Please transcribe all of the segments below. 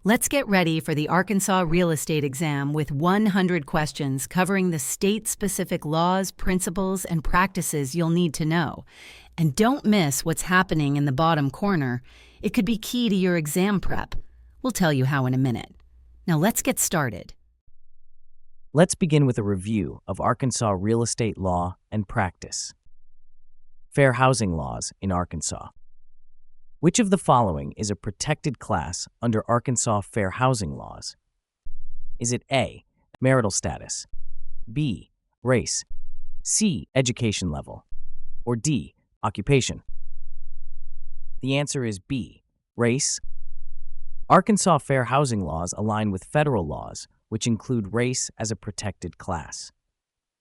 Let's get ready for the Arkansas Real Estate Exam with 100 questions covering the state-specific laws, principles, and practices you'll need to know. And don't miss what's happening in the bottom corner. It could be key to your exam prep. We'll tell you how in a minute. Now let's get started. Let's begin with a review of Arkansas real estate law and practice. Fair housing laws in Arkansas. Which of the following is a protected class under Arkansas fair housing laws? Is it A, marital status, B, race, C, education level, or D, occupation? The answer is B, race. Arkansas fair housing laws align with federal laws, which include race as a protected class.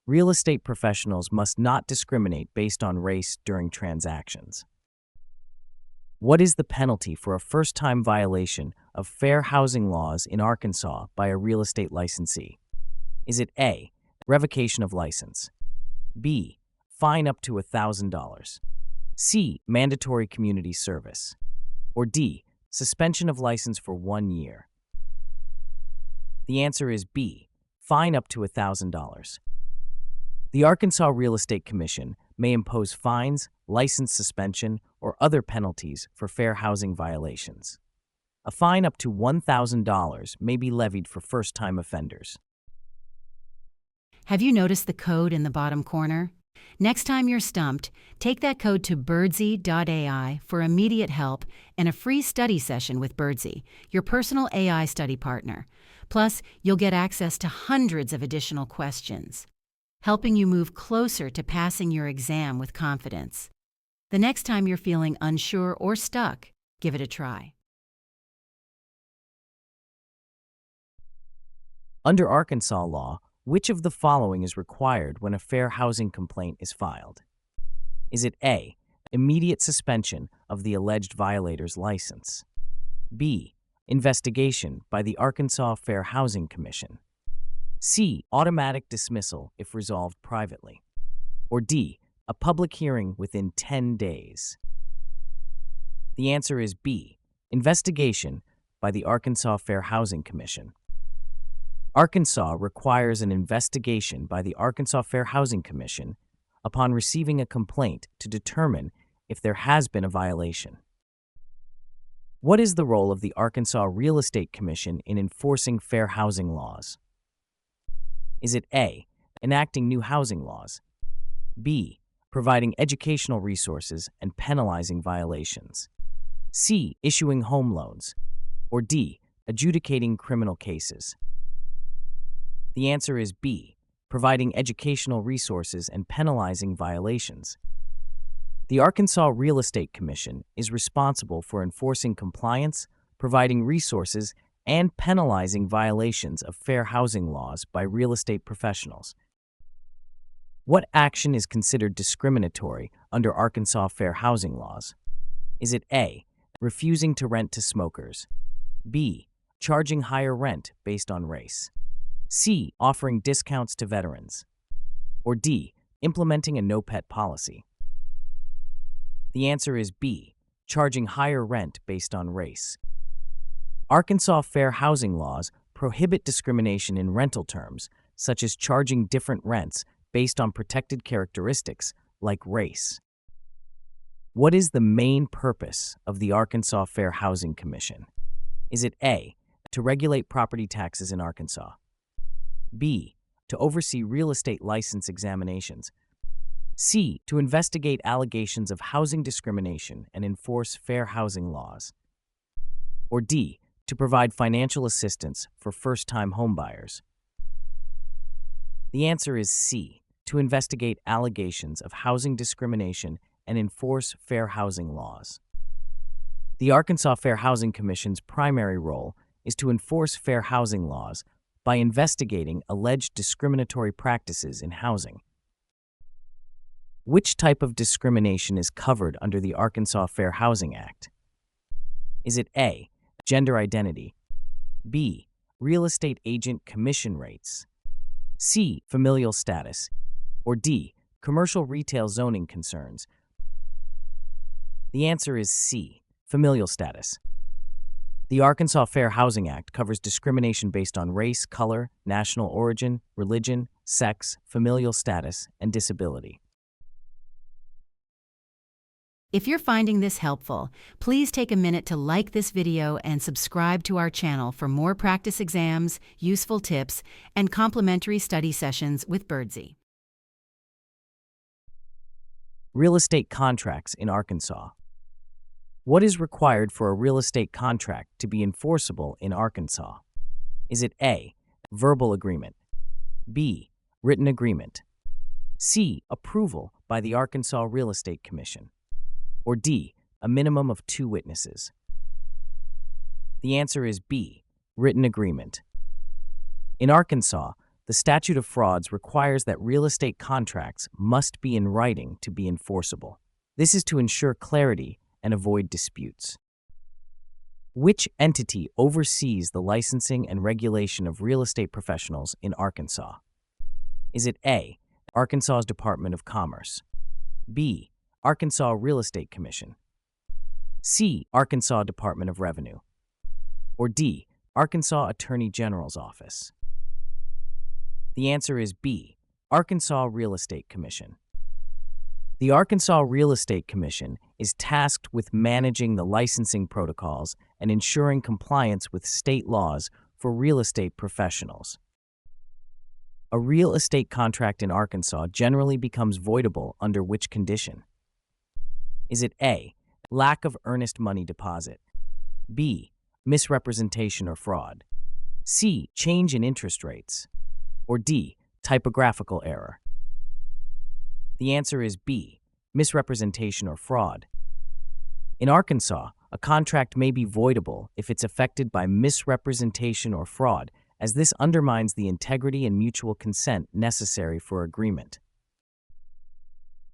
Real estate professionals must not discriminate based on race during transactions. What is the penalty for a first-time violation of fair housing laws in Arkansas by a real estate licensee? Is it A, revocation of license, B, fine up to $1,000, C, mandatory community service, or D, suspension of license for 1 year? The answer is B, fine up to $1,000. The Arkansas Real Estate Commission may impose fines, license suspension, or other penalties for fair housing violations. A fine up to $1,000 may be levied for first-time offenders. Have you noticed the code in the bottom corner? Next time you're stumped, take that code to birdsey.ai for immediate help and a free study session with Birdsey, your personal AI study partner. Plus, you'll get access to hundreds of additional questions, helping you move closer to passing your exam with confidence. The next time you're feeling unsure or stuck, give it a try. Under Arkansas law, which of the following is required when a fair housing complaint is filed? Is it A, immediate suspension of the alleged violator's license, B, investigation by the Arkansas Fair Housing Commission, C, automatic dismissal if resolved privately, or D, a public hearing within 10 days? The answer is B, investigation by the Arkansas Fair Housing Commission. Arkansas requires an investigation by the Arkansas Fair Housing Commission upon receiving a complaint to determine if there has been a violation. What is the role of the Arkansas Real Estate Commission in enforcing fair housing laws? Is it A, enacting new housing laws, B, providing educational resources and penalizing violations, C, issuing home loans, or D, adjudicating criminal cases? The answer is B, providing educational resources and penalizing violations. The Arkansas Real Estate Commission is responsible for enforcing compliance, providing resources, and penalizing violations of fair housing laws by real estate professionals. What action is considered discriminatory under Arkansas fair housing laws? Is it A, refusing to rent to smokers, B, charging higher rent based on race, C, offering discounts to veterans, or D, implementing a no-pet policy? The answer is B, charging higher rent based on race. Arkansas fair housing laws prohibit discrimination in rental terms, such as charging different rents based on protected characteristics like race. What is the main purpose of the Arkansas Fair Housing Commission? Is it A, to regulate property taxes in Arkansas, B, to oversee real estate license examinations, C, to investigate allegations of housing discrimination and enforce fair housing laws, or D, to provide financial assistance for first-time homebuyers? The answer is C, to investigate allegations of housing discrimination and enforce fair housing laws. The Arkansas Fair Housing Commission's primary role is to enforce fair housing laws by investigating alleged discriminatory practices in housing. Which type of discrimination is covered under the Arkansas Fair Housing Act? Is it A, gender identity, B, real estate agent commission rates, C, familial status, or D, commercial retail zoning concerns? The answer is C, familial status. The Arkansas Fair Housing Act covers discrimination based on race, color, national origin, religion, sex, familial status, and disability. If you're finding this helpful, please take a minute to like this video and subscribe to our channel for more practice exams, useful tips, and complimentary study sessions with Birdsey. Real estate contracts in Arkansas. What is required for a real estate contract to be enforceable in Arkansas? Is it A, verbal agreement, B, written agreement, C, approval by the Arkansas Real Estate Commission, or D, a minimum of 2 witnesses? The answer is B, written agreement. In Arkansas, the statute of frauds requires that real estate contracts must be in writing to be enforceable. This is to ensure clarity and avoid disputes. Which entity oversees the licensing and regulation of real estate professionals in Arkansas? Is it A, Arkansas's Department of Commerce, B, Arkansas Real Estate Commission, C, Arkansas Department of Revenue, or D, Arkansas Attorney General's Office? The answer is B, Arkansas Real Estate Commission. The Arkansas Real Estate Commission is tasked with managing the licensing protocols and ensuring compliance with state laws for real estate professionals. A real estate contract in Arkansas generally becomes voidable under which condition? Is it A, lack of earnest money deposit, B, misrepresentation or fraud, C, change in interest rates, or D, typographical error? The answer is B, misrepresentation or fraud. In Arkansas, a contract may be voidable if it's affected by misrepresentation or fraud, as this undermines the integrity and mutual consent necessary for agreement.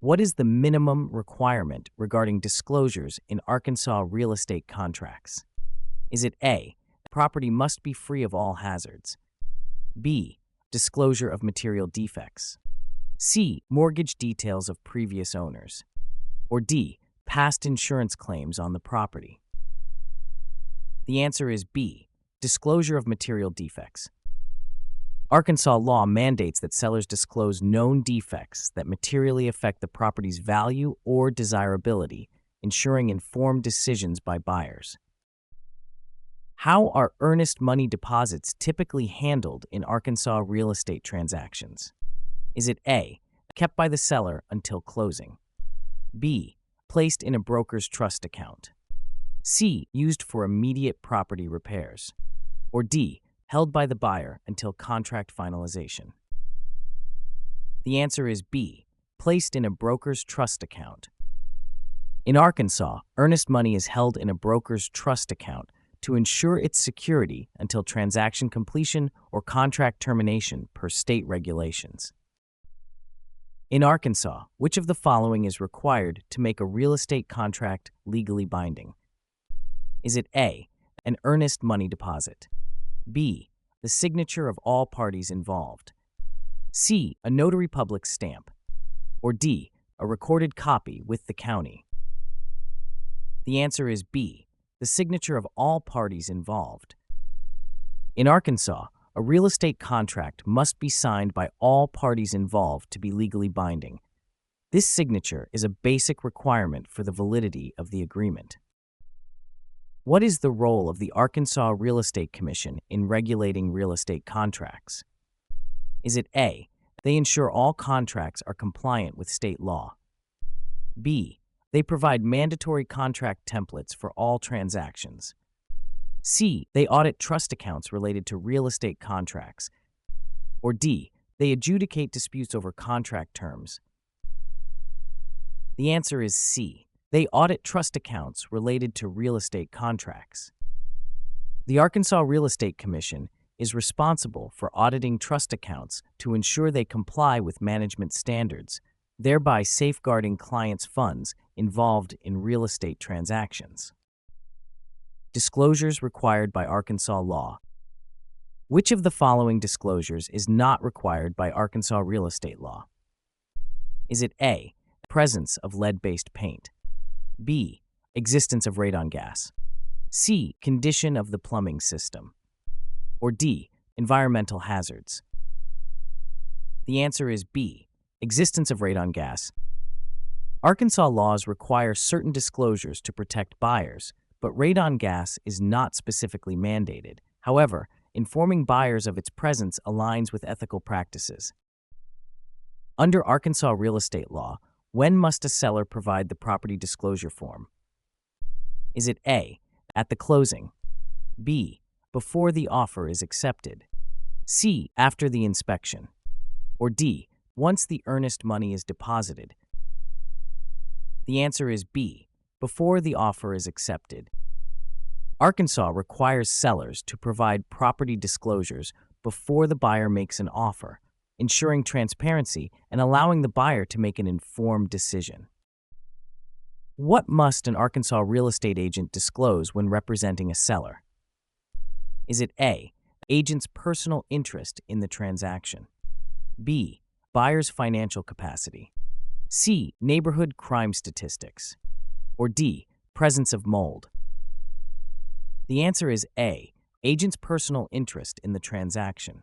What is the minimum requirement regarding disclosures in Arkansas real estate contracts? Is it A, property must be free of all hazards, B, disclosure of material defects, C, mortgage details of previous owners, or D, past insurance claims on the property? The answer is B, disclosure of material defects. Arkansas law mandates that sellers disclose known defects that materially affect the property's value or desirability, ensuring informed decisions by buyers. How are earnest money deposits typically handled in Arkansas real estate transactions? Is it A, kept by the seller until closing, B, placed in a broker's trust account, C, used for immediate property repairs, or D, held by the buyer until contract finalization? The answer is B, placed in a broker's trust account. In Arkansas, earnest money is held in a broker's trust account to ensure its security until transaction completion or contract termination per state regulations. In Arkansas, which of the following is required to make a real estate contract legally binding? Is it A, an earnest money deposit, B, the signature of all parties involved, C, a notary public stamp, or D, a recorded copy with the county? The answer is B, the signature of all parties involved. In Arkansas, a real estate contract must be signed by all parties involved to be legally binding. This signature is a basic requirement for the validity of the agreement. What is the role of the Arkansas Real Estate Commission in regulating real estate contracts? Is it A, they ensure all contracts are compliant with state law, B, they provide mandatory contract templates for all transactions, C, they audit trust accounts related to real estate contracts, or D, they adjudicate disputes over contract terms? The answer is C, they audit trust accounts related to real estate contracts. The Arkansas Real Estate Commission is responsible for auditing trust accounts to ensure they comply with management standards, thereby safeguarding clients' funds involved in real estate transactions. Disclosures required by Arkansas law. Which of the following disclosures is not required by Arkansas real estate law? Is it A, presence of lead-based paint, B, existence of radon gas, C. Condition of the plumbing system. Or D. Environmental hazards. The answer is B. Existence of radon gas. Arkansas laws require certain disclosures to protect buyers, but radon gas is not specifically mandated. However, informing buyers of its presence aligns with ethical practices. Under Arkansas real estate law, when must a seller provide the property disclosure form? Is it A. At the closing, B. Before the offer is accepted, C. After the inspection, or D. Once the earnest money is deposited? The answer is B. Before the offer is accepted. Arkansas requires sellers to provide property disclosures before the buyer makes an offer, ensuring transparency and allowing the buyer to make an informed decision. What must an Arkansas real estate agent disclose when representing a seller? Is it A. Agent's personal interest in the transaction, B. Buyer's financial capacity, C. Neighborhood crime statistics, or D. Presence of mold? The answer is A. Agent's personal interest in the transaction.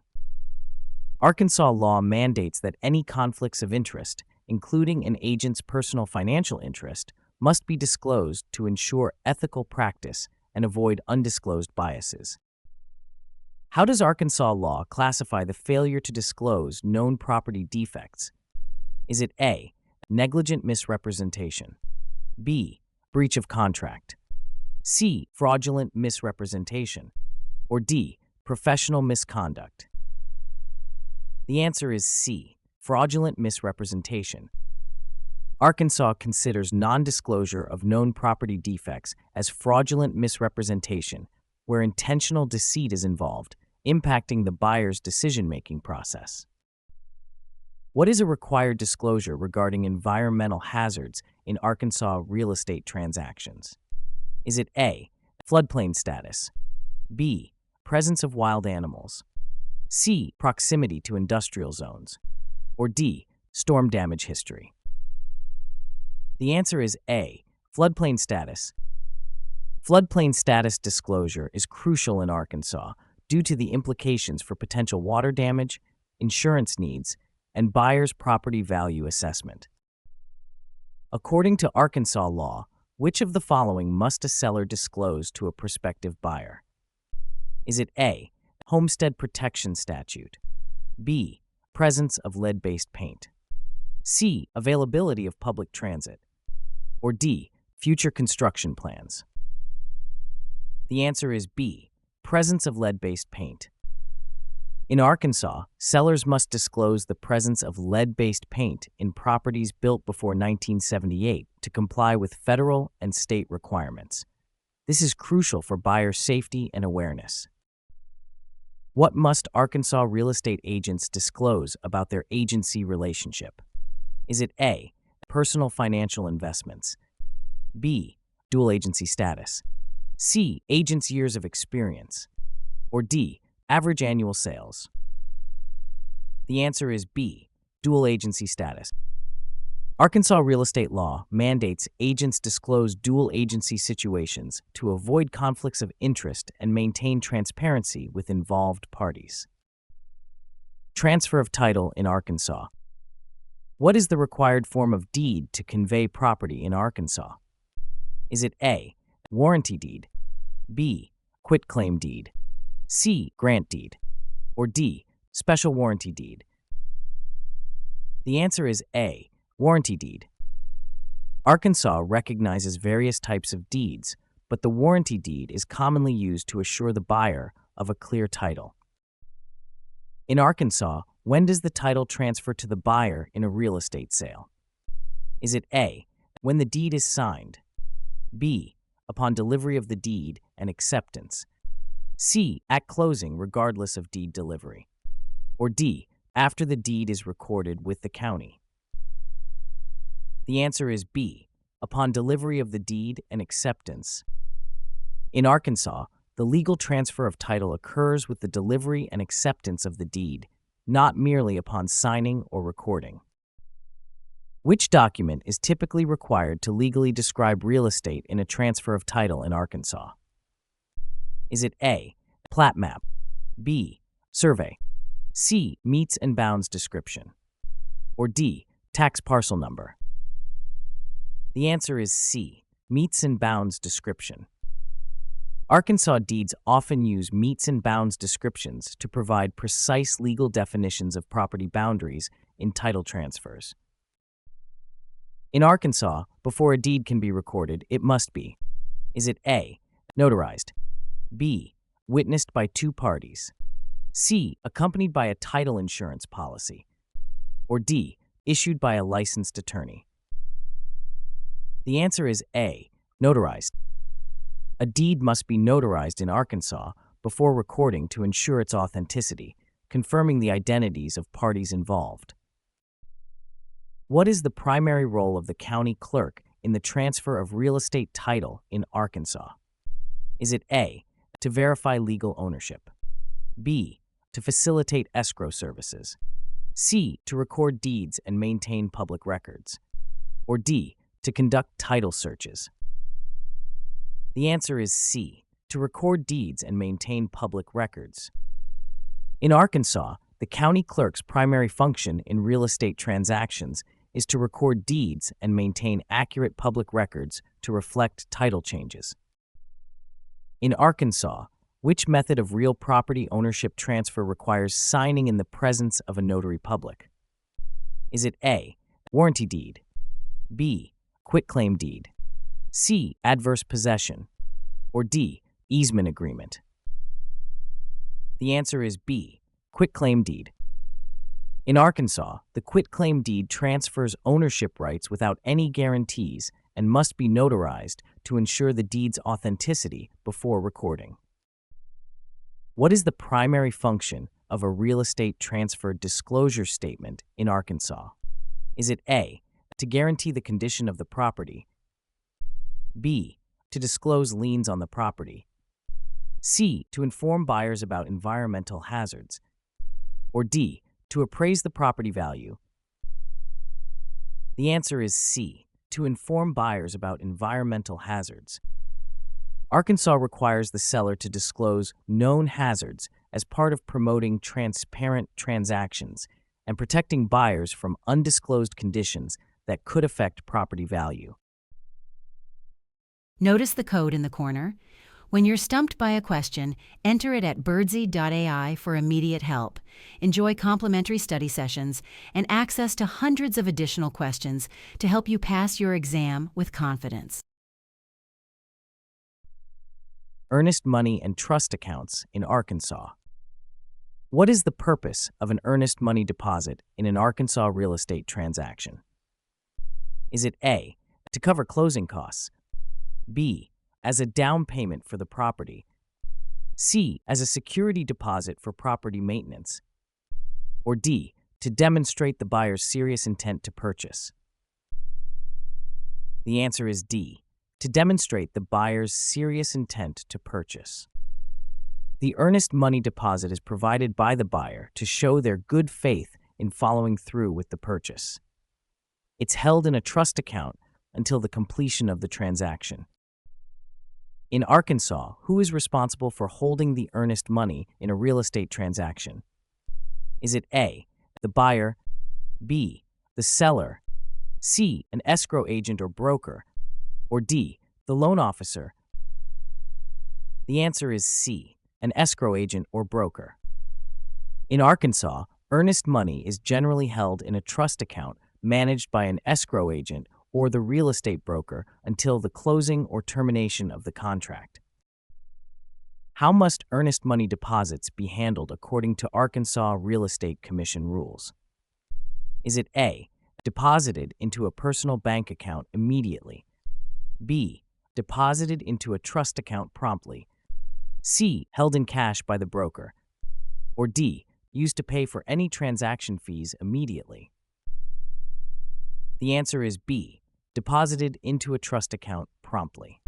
Arkansas law mandates that any conflicts of interest, including an agent's personal financial interest, must be disclosed to ensure ethical practice and avoid undisclosed biases. How does Arkansas law classify the failure to disclose known property defects? Is it A. Negligent misrepresentation, B. Breach of contract, C. Fraudulent misrepresentation, or D. Professional misconduct? The answer is C. Fraudulent misrepresentation. Arkansas considers non-disclosure of known property defects as fraudulent misrepresentation, where intentional deceit is involved, impacting the buyer's decision-making process. What is a required disclosure regarding environmental hazards in Arkansas real estate transactions? Is it A. Floodplain status, B. Presence of wild animals, C. Proximity to industrial zones, or D. Storm damage history? The answer is A. Floodplain status. Floodplain status disclosure is crucial in Arkansas due to the implications for potential water damage, insurance needs, and buyer's property value assessment. According to Arkansas law, which of the following must a seller disclose to a prospective buyer? Is it A. Homestead Protection Statute, B. Presence of lead-based paint, C. Availability of public transit, or D. Future construction plans? The answer is B. Presence of lead-based paint. In Arkansas, sellers must disclose the presence of lead-based paint in properties built before 1978 to comply with federal and state requirements. This is crucial for buyer safety and awareness. What must Arkansas real estate agents disclose about their agency relationship? Is it A. Personal financial investments, B. Dual agency status, C. Agent's years of experience, or D. Average annual sales? The answer is B. Dual agency status. Arkansas real estate law mandates agents disclose dual agency situations to avoid conflicts of interest and maintain transparency with involved parties. Transfer of title in Arkansas. What is the required form of deed to convey property in Arkansas? Is it A. Warranty deed, B. Quitclaim deed, C. Grant deed, or D. Special warranty deed? The answer is A. Warranty deed. Arkansas recognizes various types of deeds, but the warranty deed is commonly used to assure the buyer of a clear title. In Arkansas, when does the title transfer to the buyer in a real estate sale? Is it A. When the deed is signed, B. Upon delivery of the deed and acceptance, C. At closing regardless of deed delivery, or D. After the deed is recorded with the county? The answer is B. Upon delivery of the deed and acceptance. In Arkansas, the legal transfer of title occurs with the delivery and acceptance of the deed, not merely upon signing or recording. Which document is typically required to legally describe real estate in a transfer of title in Arkansas? Is it A, plat map, B, survey, C, meets and bounds description, or D, tax parcel number? The answer is C, meets and bounds description. Arkansas deeds often use meets and bounds descriptions to provide precise legal definitions of property boundaries in title transfers. In Arkansas, before a deed can be recorded, it must be: is it A, notarized, B, witnessed by two parties, C, accompanied by a title insurance policy, or D, issued by a licensed attorney? The answer is A, notarized. A deed must be notarized in Arkansas before recording to ensure its authenticity, confirming the identities of parties involved. What is the primary role of the county clerk in the transfer of real estate title in Arkansas? Is it A, to verify legal ownership, B, to facilitate escrow services, C, to record deeds and maintain public records, or D, to conduct title searches? The answer is C, to record deeds and maintain public records. In Arkansas, the county clerk's primary function in real estate transactions is to record deeds and maintain accurate public records to reflect title changes. In Arkansas, which method of real property ownership transfer requires signing in the presence of a notary public? Is it A, warranty deed, B, quitclaim deed, C, adverse possession, or D, easement agreement? The answer is B, quitclaim deed. In Arkansas, the quitclaim deed transfers ownership rights without any guarantees and must be notarized to ensure the deed's authenticity before recording. What is the primary function of a real estate transfer disclosure statement in Arkansas? Is it A, to guarantee the condition of the property, B, to disclose liens on the property, C, to inform buyers about environmental hazards, or D, to appraise the property value? The answer is C, to inform buyers about environmental hazards. Arkansas requires the seller to disclose known hazards as part of promoting transparent transactions and protecting buyers from undisclosed conditions that could affect property value. Notice the code in the corner? When you're stumped by a question, enter it at birdsey.ai for immediate help. Enjoy complimentary study sessions and access to hundreds of additional questions to help you pass your exam with confidence. Earnest money and trust accounts in Arkansas. What is the purpose of an earnest money deposit in an Arkansas real estate transaction? Is it A, to cover closing costs, B, as a down payment for the property, C, as a security deposit for property maintenance, or D, to demonstrate the buyer's serious intent to purchase? The answer is D, to demonstrate the buyer's serious intent to purchase. The earnest money deposit is provided by the buyer to show their good faith in following through with the purchase. It's held in a trust account until the completion of the transaction. In Arkansas, who is responsible for holding the earnest money in a real estate transaction? Is it A, the buyer, B, the seller, C, an escrow agent or broker, or D, the loan officer? The answer is C, an escrow agent or broker. In Arkansas, earnest money is generally held in a trust account managed by an escrow agent or the real estate broker until the closing or termination of the contract. How must earnest money deposits be handled according to Arkansas Real Estate Commission rules? Is it A, deposited into a personal bank account immediately, B, deposited into a trust account promptly, C, held in cash by the broker, or D, used to pay for any transaction fees immediately? The answer is B, deposited into a trust account promptly.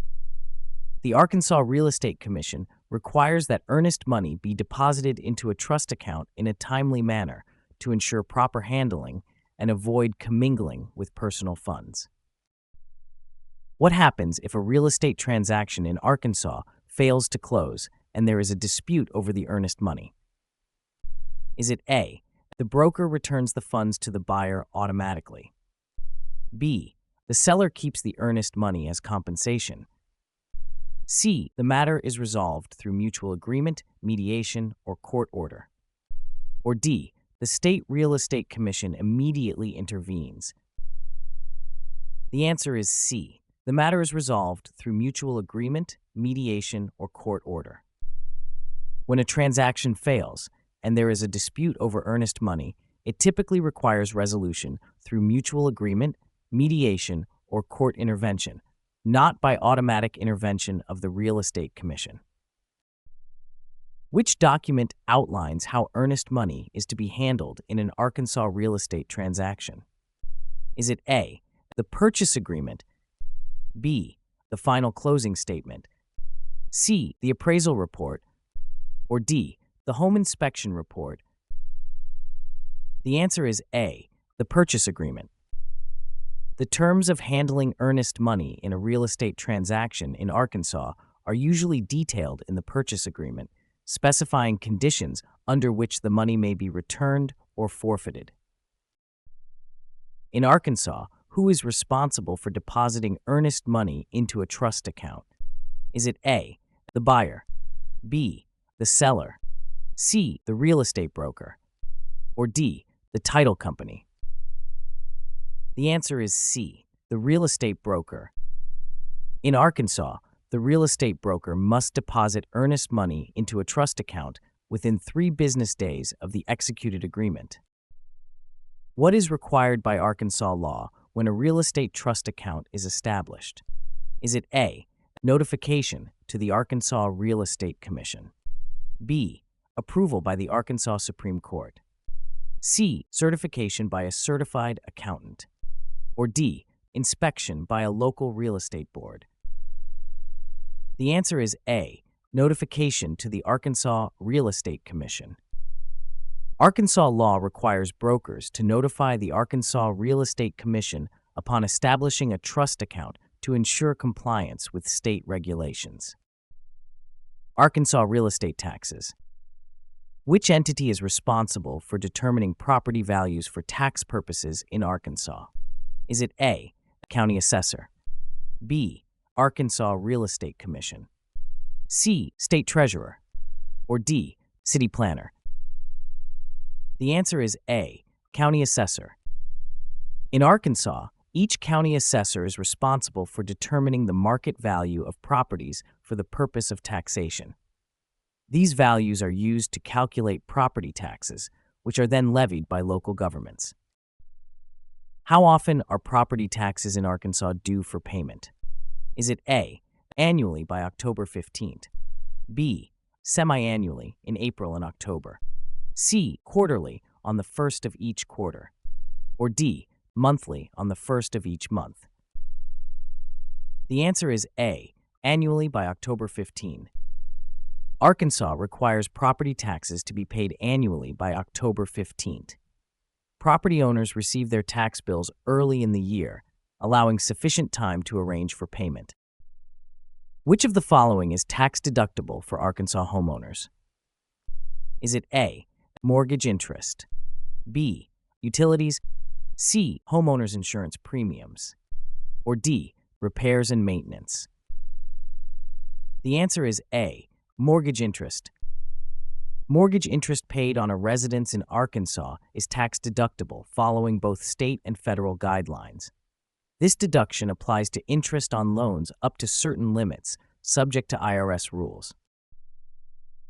The Arkansas Real Estate Commission requires that earnest money be deposited into a trust account in a timely manner to ensure proper handling and avoid commingling with personal funds. What happens if a real estate transaction in Arkansas fails to close and there is a dispute over the earnest money? Is it A, the broker returns the funds to the buyer automatically? B, the seller keeps the earnest money as compensation? C, the matter is resolved through mutual agreement, mediation, or court order? Or D, the State Real Estate Commission immediately intervenes? The answer is C. The matter is resolved through mutual agreement, mediation, or court order. When a transaction fails and there is a dispute over earnest money, it typically requires resolution through mutual agreement, mediation, or court intervention, not by automatic intervention of the Real Estate Commission. Which document outlines how earnest money is to be handled in an Arkansas real estate transaction? Is it A, the purchase agreement, B, the final closing statement, C, the appraisal report, or D, the home inspection report? The answer is A, the purchase agreement. The terms of handling earnest money in a real estate transaction in Arkansas are usually detailed in the purchase agreement, specifying conditions under which the money may be returned or forfeited. In Arkansas, who is responsible for depositing earnest money into a trust account? Is it A, the buyer, B, the seller, C, the real estate broker, or D, the title company? The answer is C, the real estate broker. In Arkansas, the real estate broker must deposit earnest money into a trust account within 3 business days of the executed agreement. What is required by Arkansas law when a real estate trust account is established? Is it A, notification to the Arkansas Real Estate Commission, B, approval by the Arkansas Supreme Court, C, certification by a certified accountant, or D, inspection by a local real estate board? The answer is A, notification to the Arkansas Real Estate Commission. Arkansas law requires brokers to notify the Arkansas Real Estate Commission upon establishing a trust account to ensure compliance with state regulations. Arkansas real estate taxes. Which entity is responsible for determining property values for tax purposes in Arkansas? Is it A, county assessor, B, Arkansas Real Estate Commission, C, state treasurer, or D, city planner? The answer is A, county assessor. In Arkansas, each county assessor is responsible for determining the market value of properties for the purpose of taxation. These values are used to calculate property taxes, which are then levied by local governments. How often are property taxes in Arkansas due for payment? Is it A, annually by October 15th, B, semi-annually in April and October, C, quarterly on the first of each quarter, or D, monthly on the first of each month? The answer is A, annually by October 15. Arkansas requires property taxes to be paid annually by October 15th. Property owners receive their tax bills early in the year, allowing sufficient time to arrange for payment. Which of the following is tax-deductible for Arkansas homeowners? Is it A, mortgage interest, B, utilities, C, homeowners insurance premiums, or D, repairs and maintenance? The answer is A, mortgage interest. Mortgage interest paid on a residence in Arkansas is tax-deductible following both state and federal guidelines. This deduction applies to interest on loans up to certain limits, subject to IRS rules.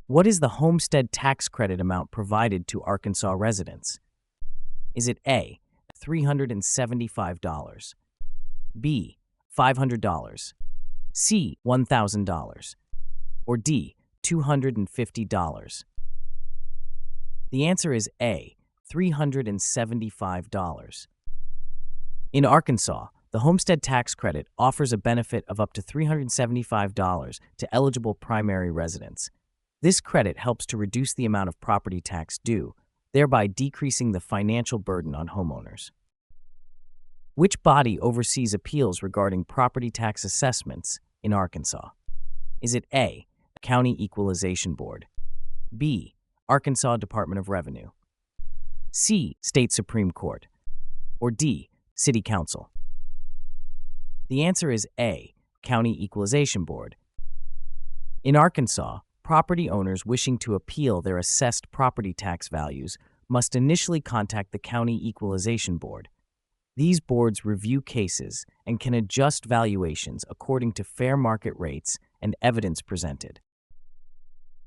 What is the homestead tax credit amount provided to Arkansas residents? Is it A, $375, B, $500, C, $1,000, or D, $250? The answer is A, $375. In Arkansas, the homestead tax credit offers a benefit of up to $375 to eligible primary residents. This credit helps to reduce the amount of property tax due, thereby decreasing the financial burden on homeowners. Which body oversees appeals regarding property tax assessments in Arkansas? Is it A, County Equalization Board. B. Arkansas Department of Revenue. C. State Supreme Court. Or D. City Council. The answer is A. County Equalization Board. In Arkansas, property owners wishing to appeal their assessed property tax values must initially contact the County Equalization Board. These boards review cases and can adjust valuations according to fair market rates and evidence presented.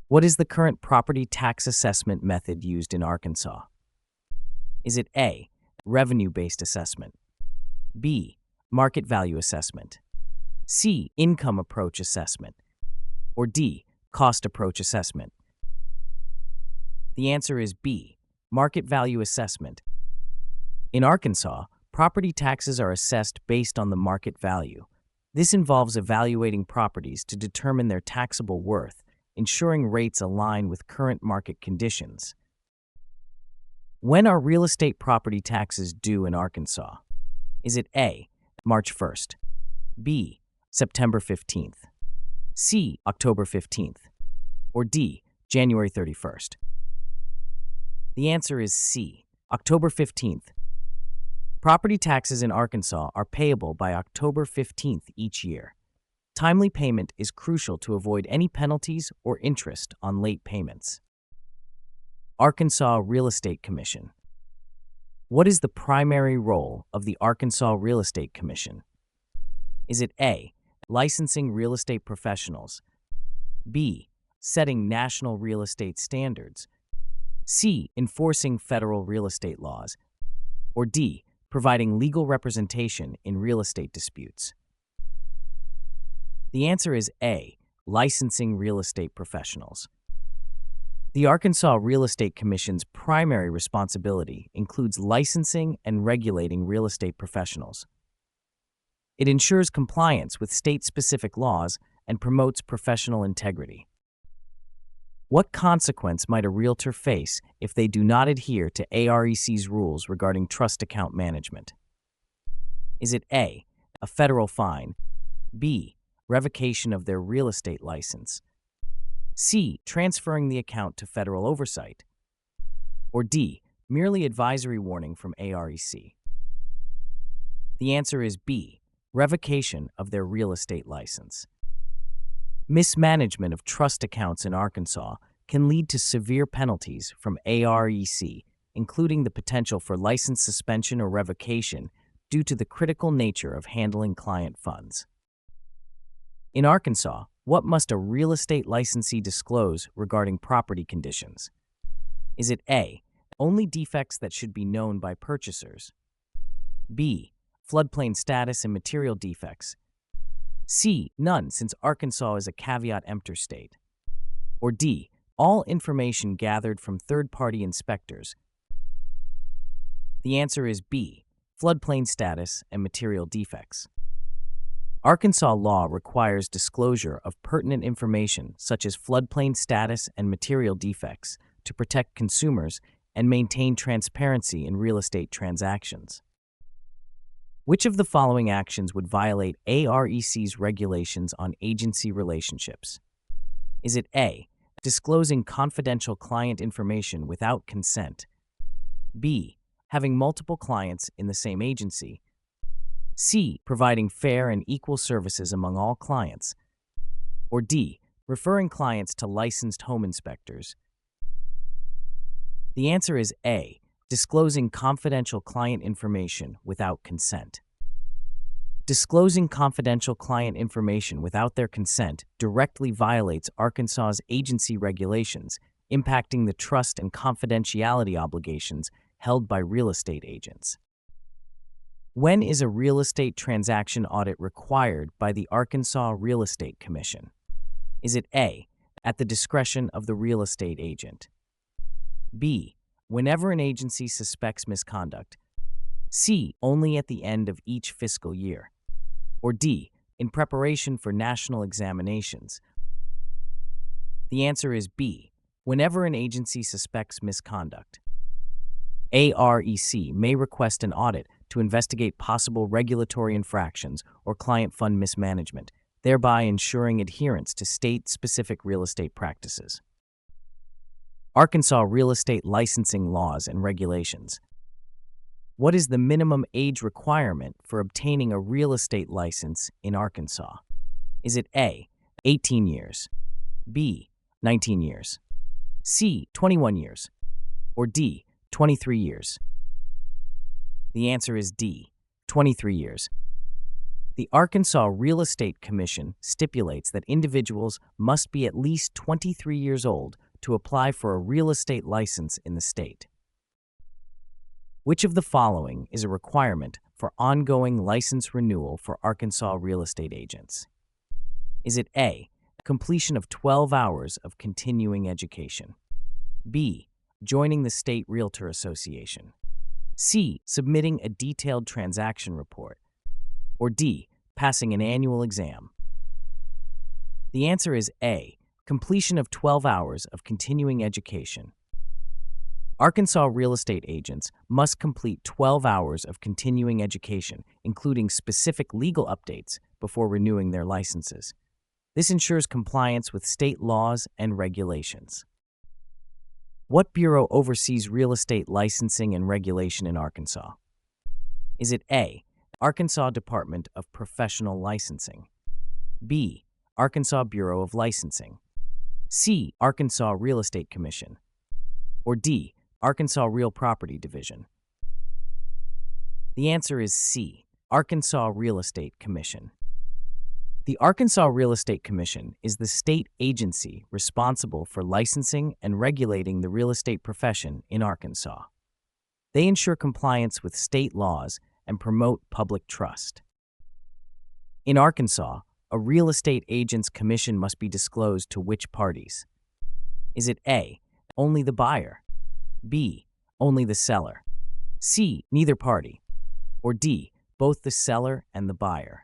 What is the current property tax assessment method used in Arkansas? Is it A. Revenue-based assessment, B. Market value assessment, C. Income approach assessment, or D. Cost approach assessment? The answer is B. Market value assessment. In Arkansas, property taxes are assessed based on the market value. This involves evaluating properties to determine their taxable worth, ensuring rates align with current market conditions. When are real estate property taxes due in Arkansas? Is it A. March 1st, B. September 15th, C. October 15th, or D. January 31st? The answer is C. October 15th. Property taxes in Arkansas are payable by October 15th each year. Timely payment is crucial to avoid any penalties or interest on late payments. Arkansas Real Estate Commission. What is the primary role of the Arkansas Real Estate Commission? Is it A. Licensing real estate professionals, B. Setting national real estate standards, C. Enforcing federal real estate laws, or D. Providing legal representation in real estate disputes? The answer is A. Licensing real estate professionals. The Arkansas Real Estate Commission's primary responsibility includes licensing and regulating real estate professionals. It ensures compliance with state-specific laws and promotes professional integrity. What consequence might a realtor face if they do not adhere to AREC's rules regarding trust account management? Is it A. A federal fine, B. Revocation of their real estate license, C. Transferring the account to federal oversight, or D. Merely advisory warning from AREC? The answer is B. Revocation of their real estate license. Mismanagement of trust accounts in Arkansas can lead to severe penalties from AREC, including the potential for license suspension or revocation due to the critical nature of handling client funds. In Arkansas, what must a real estate licensee disclose regarding property conditions? Is it A. Only defects that should be known by purchasers, B. Floodplain status and material defects, C. None, since Arkansas is a caveat emptor state, or D. All information gathered from third-party inspectors? The answer is B. Floodplain status and material defects. Arkansas law requires disclosure of pertinent information such as floodplain status and material defects to protect consumers and maintain transparency in real estate transactions. Which of the following actions would violate AREC's regulations on agency relationships? Is it A. Disclosing confidential client information without consent, B. Having multiple clients in the same agency, C. Providing fair and equal services among all clients, or D. Referring clients to licensed home inspectors? The answer is A. Disclosing confidential client information without consent. Disclosing confidential client information without their consent directly violates Arkansas's agency regulations, impacting the trust and confidentiality obligations held by real estate agents. When is a real estate transaction audit required by the Arkansas Real Estate Commission? Is it A. At the discretion of the real estate agent, B. Whenever an agency suspects misconduct, C. Only at the end of each fiscal year, or D. In preparation for national examinations? The answer is B. Whenever an agency suspects misconduct. AREC may request an audit to investigate possible regulatory infractions or client fund mismanagement, thereby ensuring adherence to state-specific real estate practices. Arkansas real estate licensing laws and regulations. What is the minimum age requirement for obtaining a real estate license in Arkansas? Is it A, 18 years, B, 19 years, C, 21 years, or D, 23 years? The answer is D, 23 years. The Arkansas Real Estate Commission stipulates that individuals must be at least 23 years old to apply for a real estate license in the state. Which of the following is a requirement for ongoing license renewal for Arkansas real estate agents? Is it A, completion of 12 hours of continuing education, B, joining the State Realtor Association, C, submitting a detailed transaction report, or D, passing an annual exam? The answer is A, completion of 12 hours of continuing education. Arkansas real estate agents must complete 12 hours of continuing education, including specific legal updates, before renewing their licenses. This ensures compliance with state laws and regulations. What bureau oversees real estate licensing and regulation in Arkansas? Is it A, Arkansas Department of Professional Licensing, B, Arkansas Bureau of Licensing, C, Arkansas Real Estate Commission, or D, Arkansas Real Property Division? The answer is C, Arkansas Real Estate Commission. The Arkansas Real Estate Commission is the state agency responsible for licensing and regulating the real estate profession in Arkansas. They ensure compliance with state laws and promote public trust. In Arkansas, a real estate agent's commission must be disclosed to which parties? Is it A, only the buyer, B, only the seller, C, neither party, or D, both the seller and the buyer?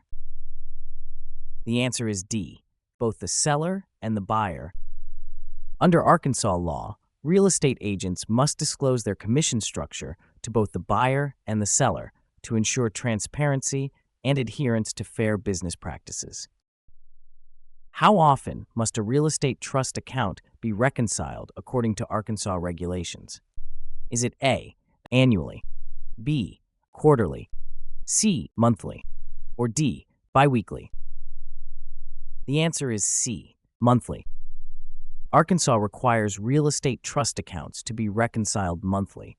The answer is D, both the seller and the buyer. Under Arkansas law, real estate agents must disclose their commission structure to both the buyer and the seller to ensure transparency and adherence to fair business practices. How often must a real estate trust account be reconciled according to Arkansas regulations? Is it A, annually, B, quarterly, C, monthly, or D, biweekly? The answer is C, monthly. Arkansas requires real estate trust accounts to be reconciled monthly.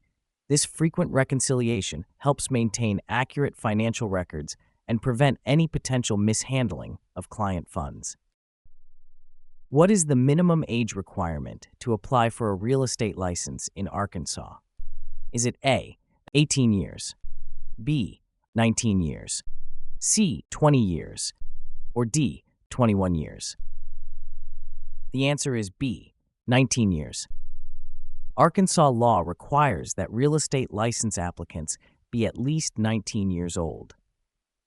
This frequent reconciliation helps maintain accurate financial records and prevent any potential mishandling of client funds. What is the minimum age requirement to apply for a real estate license in Arkansas? Is it A, 18 years, B, 19 years, C, 20 years, or D, 21 years? The answer is B, 19 years. Arkansas law requires that real estate license applicants be at least 19 years old.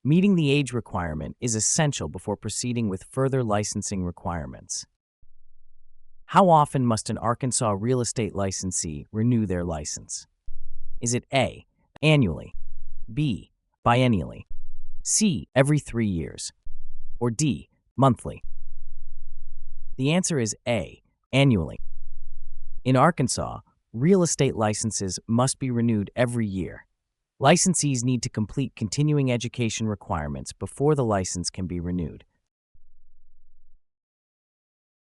Meeting the age requirement is essential before proceeding with further licensing requirements. How often must an Arkansas real estate licensee renew their license? Is it A, annually, B, biennially, C, every 3 years, or D, monthly? The answer is A, annually. In Arkansas, real estate licenses must be renewed every year. Licensees need to complete continuing education requirements before the license can be renewed.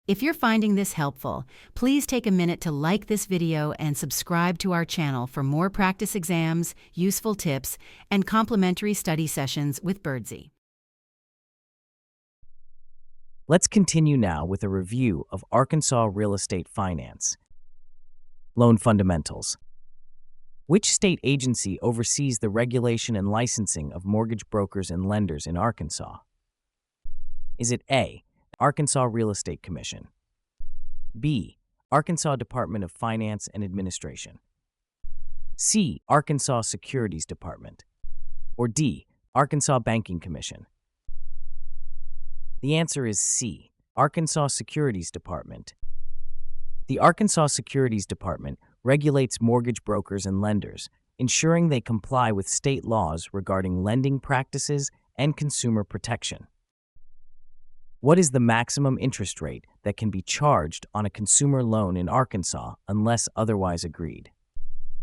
If you're finding this helpful, please take a minute to like this video and subscribe to our channel for more practice exams, useful tips, and complimentary study sessions with Birdsey. Let's continue now with a review of Arkansas real estate finance. Loan fundamentals. Which state agency oversees the regulation and licensing of mortgage brokers and lenders in Arkansas? Is it A, Arkansas Real Estate Commission, B, Arkansas Department of Finance and Administration, C, Arkansas Securities Department, or D, Arkansas Banking Commission? The answer is C, Arkansas Securities Department. The Arkansas Securities Department regulates mortgage brokers and lenders, ensuring they comply with state laws regarding lending practices and consumer protection. What is the maximum interest rate that can be charged on a consumer loan in Arkansas unless otherwise agreed?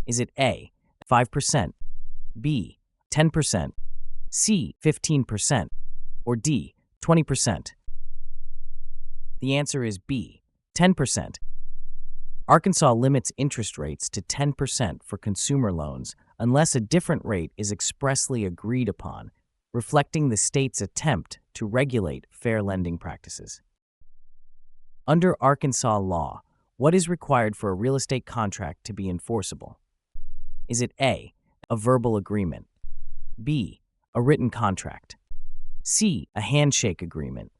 Is it A, 5%, B, 10%, C, 15%, or D, 20%? The answer is B, 10%. Arkansas limits interest rates to 10% for consumer loans unless a different rate is expressly agreed upon, reflecting the state's attempt to regulate fair lending practices. Under Arkansas law, what is required for a real estate contract to be enforceable? Is it A, a verbal agreement, B, a written contract, C, a handshake agreement,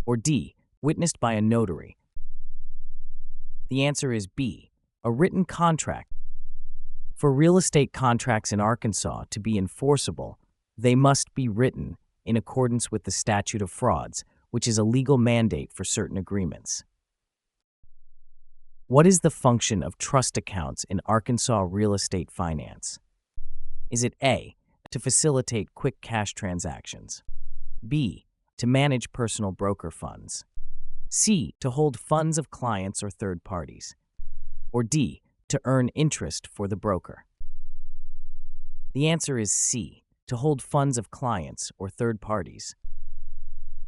or D, witnessed by a notary? The answer is B, a written contract. For real estate contracts in Arkansas to be enforceable, they must be written in accordance with the statute of frauds, which is a legal mandate for certain agreements. What is the function of trust accounts in Arkansas real estate finance? Is it A, to facilitate quick cash transactions, B, to manage personal broker funds, C, to hold funds of clients or third parties, or D, to earn interest for the broker? The answer is C, to hold funds of clients or third parties.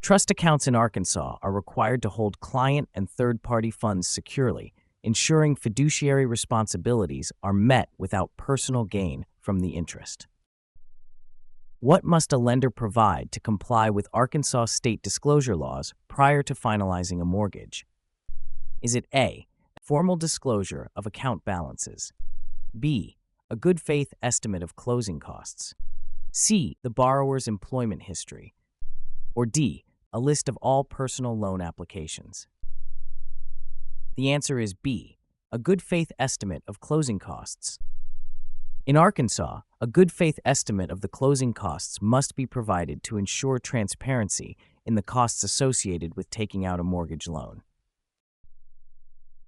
Trust accounts in Arkansas are required to hold client and third-party funds securely, ensuring fiduciary responsibilities are met without personal gain from the interest. What must a lender provide to comply with Arkansas state disclosure laws prior to finalizing a mortgage? Is it A, formal disclosure of account balances, B, a good faith estimate of closing costs, C, the borrower's employment history, or D, a list of all personal loan applications? The answer is B, a good faith estimate of closing costs. In Arkansas, a good faith estimate of the closing costs must be provided to ensure transparency in the costs associated with taking out a mortgage loan.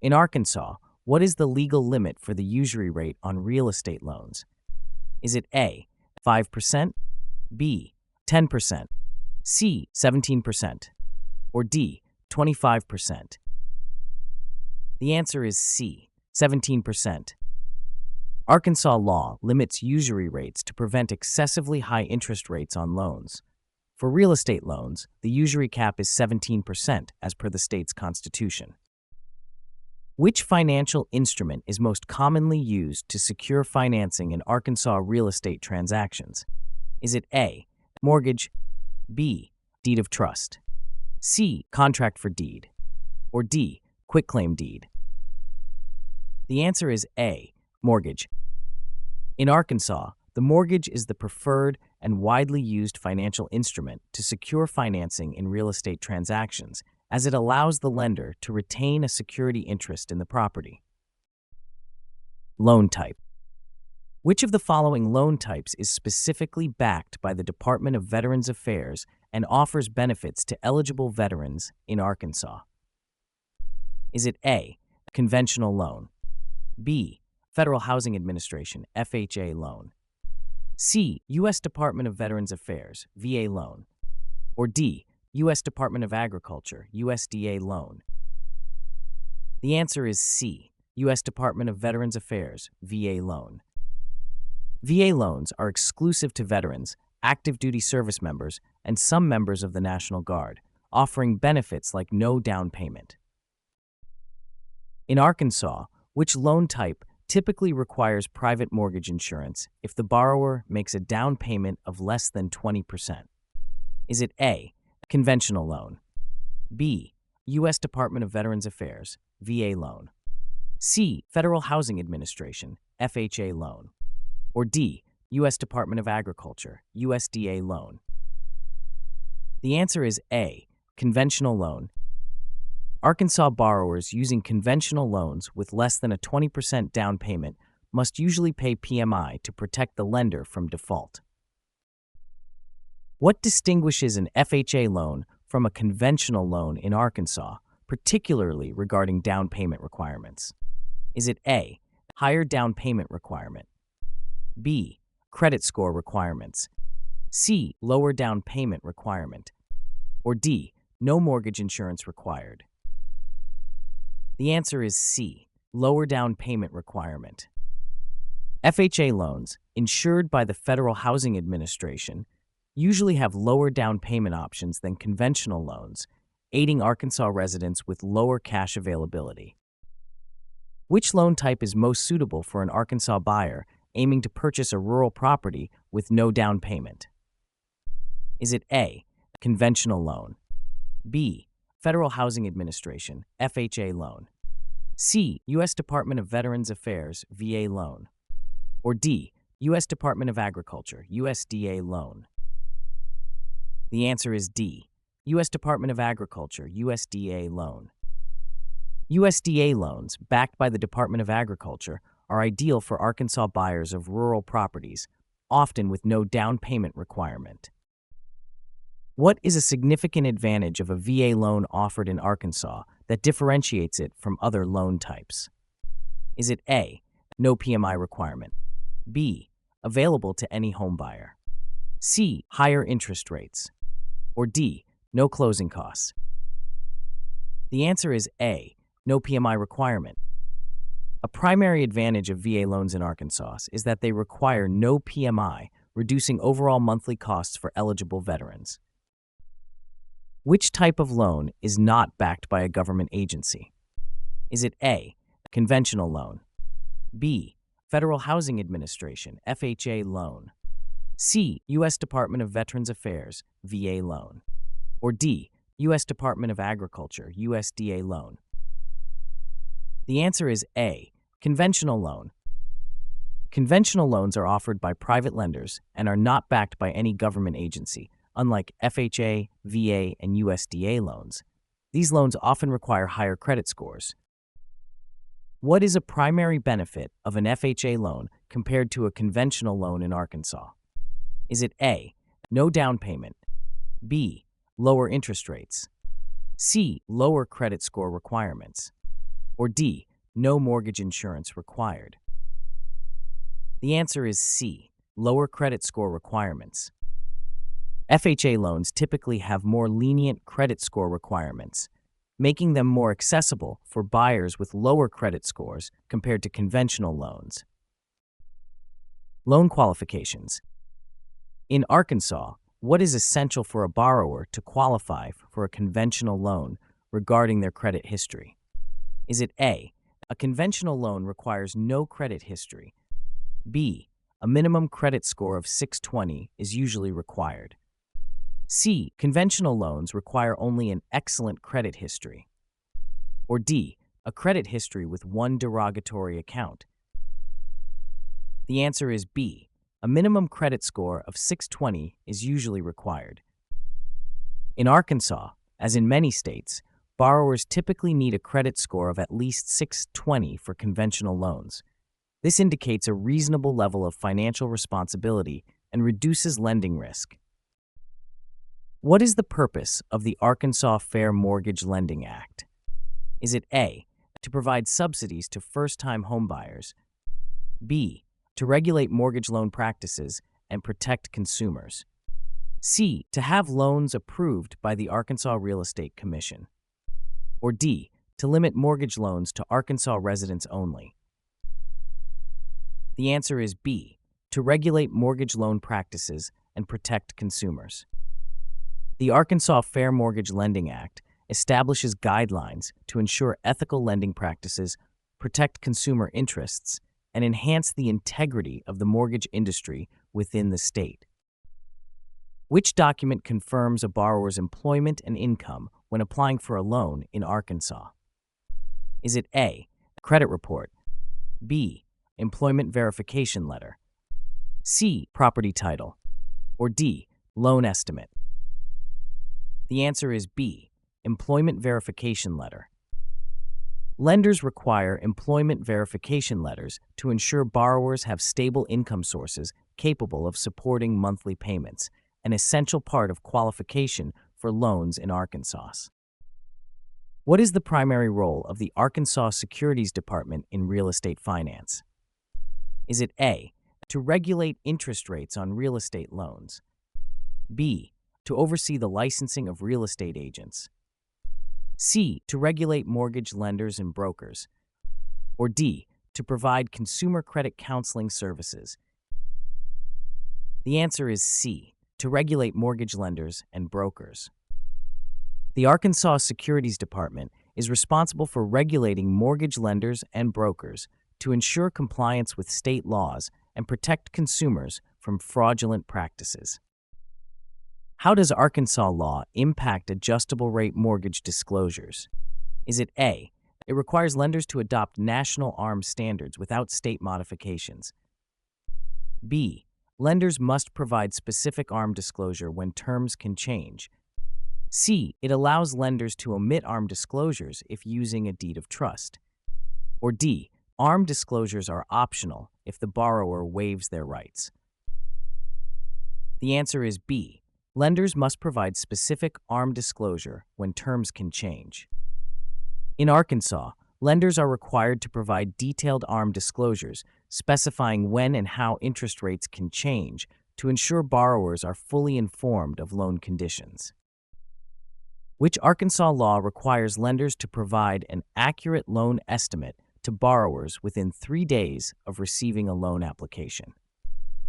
In Arkansas, what is the legal limit for the usury rate on real estate loans? Is it A, 5%, B, 10%, C, 17%, or D, 25%? The answer is C, 17%. Arkansas law limits usury rates to prevent excessively high interest rates on loans. For real estate loans, the usury cap is 17% as per the state's constitution. Which financial instrument is most commonly used to secure financing in Arkansas real estate transactions? Is it A, mortgage, B, deed of trust, C, contract for deed, or D, quitclaim deed? The answer is A, mortgage. In Arkansas, the mortgage is the preferred and widely used financial instrument to secure financing in real estate transactions, as it allows the lender to retain a security interest in the property. Loan type. Which of the following loan types is specifically backed by the Department of Veterans Affairs and offers benefits to eligible veterans in Arkansas? Is it A, conventional loan, B, Federal Housing Administration, FHA loan, C, U.S. Department of Veterans Affairs, VA loan, or D, U.S. Department of Agriculture, USDA loan? The answer is C, U.S. Department of Veterans Affairs, VA loan. VA loans are exclusive to veterans, active duty service members, and some members of the National Guard, offering benefits like no down payment. In Arkansas, which loan type typically requires private mortgage insurance if the borrower makes a down payment of less than 20%? Is it A, conventional loan, B, U.S. Department of Veterans Affairs, VA loan, C, Federal Housing Administration, FHA loan, or D, U.S. Department of Agriculture, USDA loan? The answer is A, conventional loan. Arkansas borrowers using conventional loans with less than a 20% down payment must usually pay PMI to protect the lender from default. What distinguishes an FHA loan from a conventional loan in Arkansas, particularly regarding down payment requirements? Is it A, higher down payment requirement, B, credit score requirements, C, lower down payment requirement, or D, no mortgage insurance required. The answer is C, lower down payment requirement. FHA loans, insured by the Federal Housing Administration, usually have lower down payment options than conventional loans, aiding Arkansas residents with lower cash availability. Which loan type is most suitable for an Arkansas buyer aiming to purchase a rural property with no down payment? Is it A, conventional loan, B, Federal Housing Administration, FHA loan, C, U.S. Department of Veterans Affairs, VA loan, or D, U.S. Department of Agriculture, USDA loan? The answer is D, U.S. Department of Agriculture, USDA loan. USDA loans, backed by the Department of Agriculture, are ideal for Arkansas buyers of rural properties, often with no down payment requirement. What is a significant advantage of a VA loan offered in Arkansas that differentiates it from other loan types? Is it A, no PMI requirement, B, available to any homebuyer, C, higher interest rates, or D, no closing costs? The answer is A, no PMI requirement. A primary advantage of VA loans in Arkansas is that they require no PMI, reducing overall monthly costs for eligible veterans. Which type of loan is not backed by a government agency? Is it A, conventional loan, B, Federal Housing Administration, FHA loan, C, U.S. Department of Veterans Affairs, VA loan, or D, U.S. Department of Agriculture, USDA loan? The answer is A, conventional loan. Conventional loans are offered by private lenders and are not backed by any government agency, unlike FHA, VA, and USDA loans. These loans often require higher credit scores. What is a primary benefit of an FHA loan compared to a conventional loan in Arkansas? Is it A, no down payment, B, lower interest rates, C, lower credit score requirements, or D, no mortgage insurance required? The answer is C, lower credit score requirements. FHA loans typically have more lenient credit score requirements, making them more accessible for buyers with lower credit scores compared to conventional loans. Loan qualifications. In Arkansas, what is essential for a borrower to qualify for a conventional loan regarding their credit history? Is it A, a conventional loan requires no credit history, B, a minimum credit score of 620 is usually required, C, conventional loans require only an excellent credit history, or D, a credit history with one derogatory account? The answer is B, a minimum credit score of 620 is usually required. In Arkansas, as in many states, borrowers typically need a credit score of at least 620 for conventional loans. This indicates a reasonable level of financial responsibility and reduces lending risk. What is the purpose of the Arkansas Fair Mortgage Lending Act? Is it A, to provide subsidies to first-time homebuyers, B, to regulate mortgage loan practices and protect consumers, C, to have loans approved by the Arkansas Real Estate Commission, or D, to limit mortgage loans to Arkansas residents only? The answer is B, to regulate mortgage loan practices and protect consumers. The Arkansas Fair Mortgage Lending Act establishes guidelines to ensure ethical lending practices, protect consumer interests, and enhance the integrity of the mortgage industry within the state. Which document confirms a borrower's employment and income when applying for a loan in Arkansas? Is it A, credit report, B, employment verification letter, C, property title, or D, loan estimate? The answer is B, employment verification letter. Lenders require employment verification letters to ensure borrowers have stable income sources capable of supporting monthly payments, an essential part of qualification for loans in Arkansas. What is the primary role of the Arkansas Securities Department in real estate finance? Is it A, to regulate interest rates on real estate loans, B, to oversee the licensing of real estate agents. C. To regulate mortgage lenders and brokers. Or D. To provide consumer credit counseling services. The answer is C. To regulate mortgage lenders and brokers. The Arkansas Securities Department is responsible for regulating mortgage lenders and brokers to ensure compliance with state laws and protect consumers from fraudulent practices. How does Arkansas law impact adjustable rate mortgage disclosures? Is it A. It requires lenders to adopt national ARM standards without state modifications. B. Lenders must provide specific ARM disclosure when terms can change. C. It allows lenders to omit ARM disclosures if using a deed of trust. Or D. ARM disclosures are optional if the borrower waives their rights. The answer is B. Lenders must provide specific ARM disclosure when terms can change. In Arkansas, lenders are required to provide detailed ARM disclosures specifying when and how interest rates can change to ensure borrowers are fully informed of loan conditions. Which Arkansas law requires lenders to provide an accurate loan estimate to borrowers within 3 days of receiving a loan application?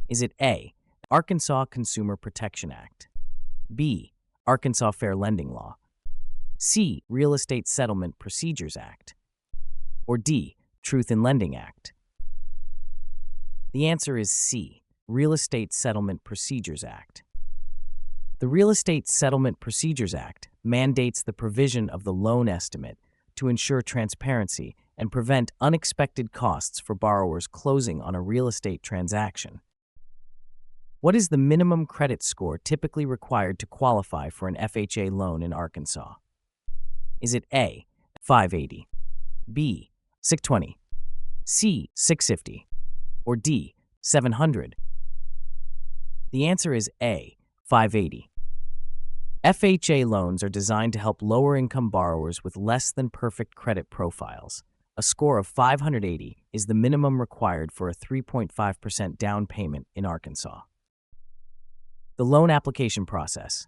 Is it A. Arkansas Consumer Protection Act, B. Arkansas Fair Lending Law, C. Real Estate Settlement Procedures Act, or D. Truth in Lending Act? The answer is C. Real Estate Settlement Procedures Act. The Real Estate Settlement Procedures Act mandates the provision of the loan estimate to ensure transparency and prevent unexpected costs for borrowers closing on a real estate transaction. What is the minimum credit score typically required to qualify for an FHA loan in Arkansas? Is it A. 580, B. 620, C. 650, or D. 700? The answer is A. 580. FHA loans are designed to help lower-income borrowers with less than perfect credit profiles. A score of 580 is the minimum required for a 3.5% down payment in Arkansas. The loan application process.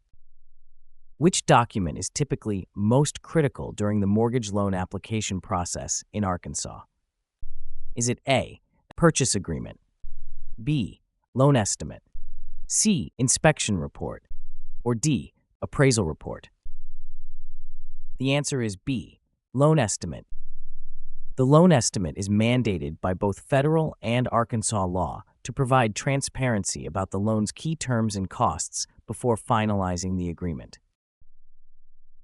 Which document is typically most critical during the mortgage loan application process in Arkansas? Is it A. Purchase agreement, B. Loan estimate, C. Inspection report, or D. Appraisal report? The answer is B. Loan estimate. The loan estimate is mandated by both federal and Arkansas law to provide transparency about the loan's key terms and costs before finalizing the agreement.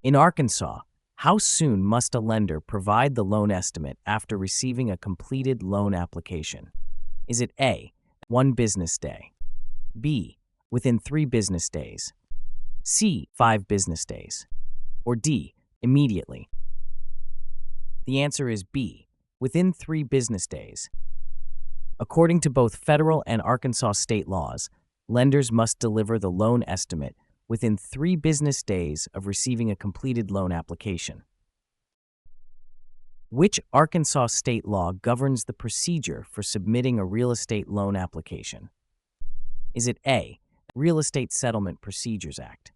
In Arkansas, how soon must a lender provide the loan estimate after receiving a completed loan application? Is it A. 1 business day, B. Within 3 business days, C. 5 business days, or D. Immediately? The answer is B. Within 3 business days. According to both federal and Arkansas state laws, lenders must deliver the loan estimate within 3 business days of receiving a completed loan application. Which Arkansas state law governs the procedure for submitting a real estate loan application? Is it A. Real Estate Settlement Procedures Act,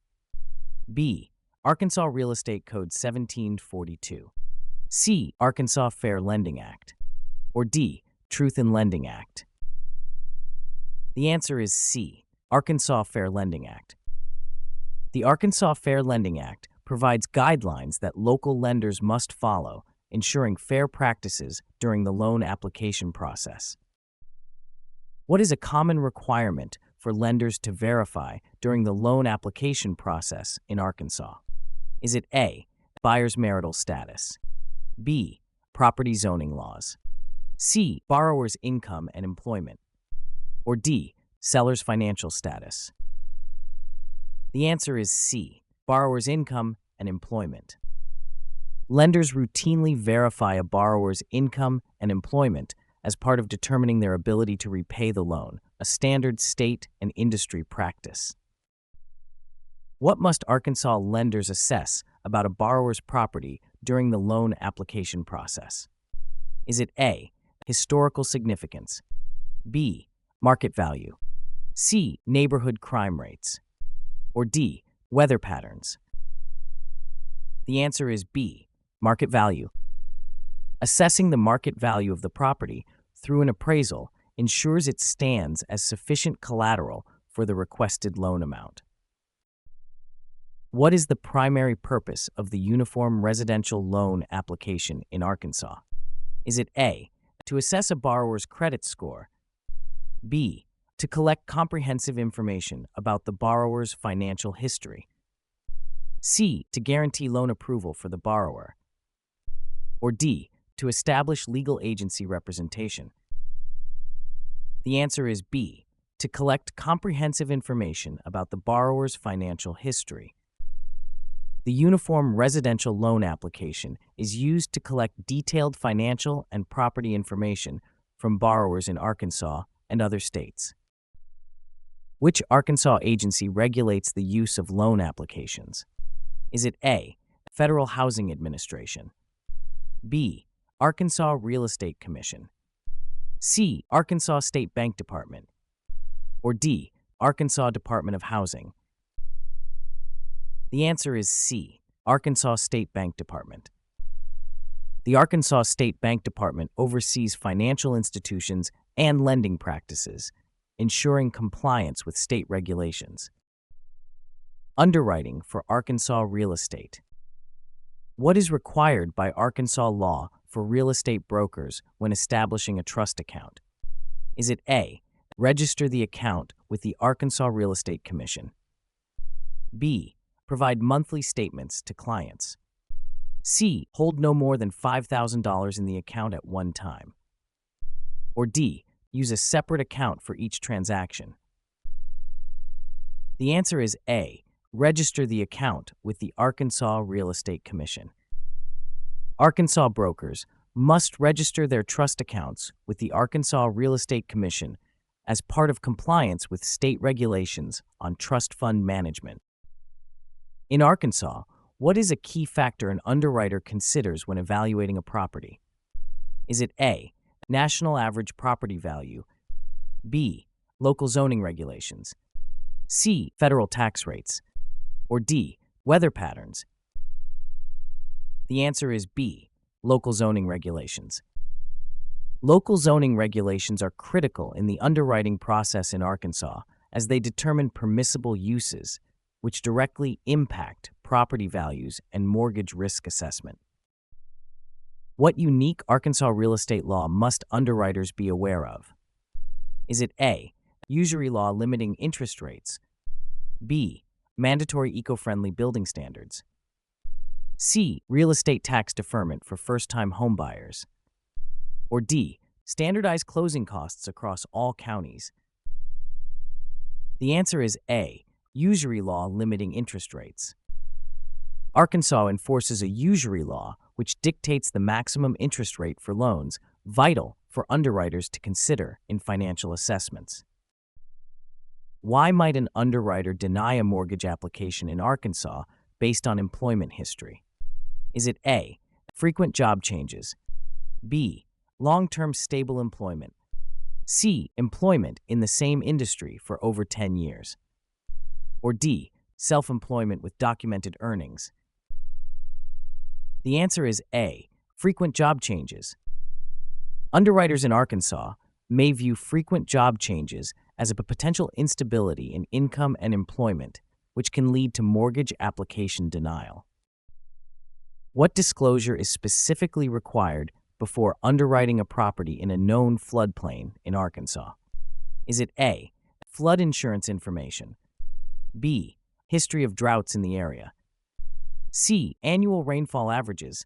B. Arkansas Real Estate Code 1742, C. Arkansas Fair Lending Act, or D. Truth in Lending Act? The answer is C. Arkansas Fair Lending Act. The Arkansas Fair Lending Act provides guidelines that local lenders must follow, ensuring fair practices during the loan application process. What is a common requirement for lenders to verify during the loan application process in Arkansas? Is it A. Buyer's marital status, B. Property zoning laws, C. Borrower's income and employment, or D. Seller's financial status? The answer is C. Borrower's income and employment. Lenders routinely verify a borrower's income and employment as part of determining their ability to repay the loan, a standard state and industry practice. What must Arkansas lenders assess about a borrower's property during the loan application process? Is it A. Historical significance, B. Market value, C. Neighborhood crime rates, or D. Weather patterns. The answer is B, market value. Assessing the market value of the property through an appraisal ensures it stands as sufficient collateral for the requested loan amount. What is the primary purpose of the Uniform Residential Loan application in Arkansas? Is it A, to assess a borrower's credit score, B, to collect comprehensive information about the borrower's financial history, C, to guarantee loan approval for the borrower, or D, to establish legal agency representation? The answer is B, to collect comprehensive information about the borrower's financial history. The Uniform Residential Loan application is used to collect detailed financial and property information from borrowers in Arkansas and other states. Which Arkansas agency regulates the use of loan applications? Is it A, Federal Housing Administration, B, Arkansas Real Estate Commission, C, Arkansas State Bank Department, or D, Arkansas Department of Housing? The answer is C, Arkansas State Bank Department. The Arkansas State Bank Department oversees financial institutions and lending practices, ensuring compliance with state regulations. Underwriting for Arkansas real estate. What is required by Arkansas law for real estate brokers when establishing a trust account? Is it A, register the account with the Arkansas Real Estate Commission, B, provide monthly statements to clients, C, hold no more than $5,000 in the account at one time, or D, use a separate account for each transaction? The answer is A, register the account with the Arkansas Real Estate Commission. Arkansas brokers must register their trust accounts with the Arkansas Real Estate Commission as part of compliance with state regulations on trust fund management. In Arkansas, what is a key factor an underwriter considers when evaluating a property? Is it A, national average property value, B, local zoning regulations, C, federal tax rates, or D, weather patterns? The answer is B, local zoning regulations. Local zoning regulations are critical in the underwriting process in Arkansas as they determine permissible uses, which directly impact property values and mortgage risk assessment. What unique Arkansas real estate law must underwriters be aware of? Is it A, usury law limiting interest rates, B, mandatory eco-friendly building standards, C, real estate tax deferment for first-time homebuyers, or D, standardized closing costs across all counties? The answer is A, usury law limiting interest rates. Arkansas enforces a usury law which dictates the maximum interest rate for loans, vital for underwriters to consider in financial assessments. Why might an underwriter deny a mortgage application in Arkansas based on employment history? Is it A, frequent job changes, B, long-term stable employment, C, employment in the same industry for over 10 years, or D, self-employment with documented earnings? The answer is A, frequent job changes. Underwriters in Arkansas may view frequent job changes as a potential instability in income and employment, which can lead to mortgage application denial. What disclosure is specifically required before underwriting a property in a known floodplain in Arkansas? Is it A, flood insurance information, B, history of droughts in the area, C, annual rainfall averages,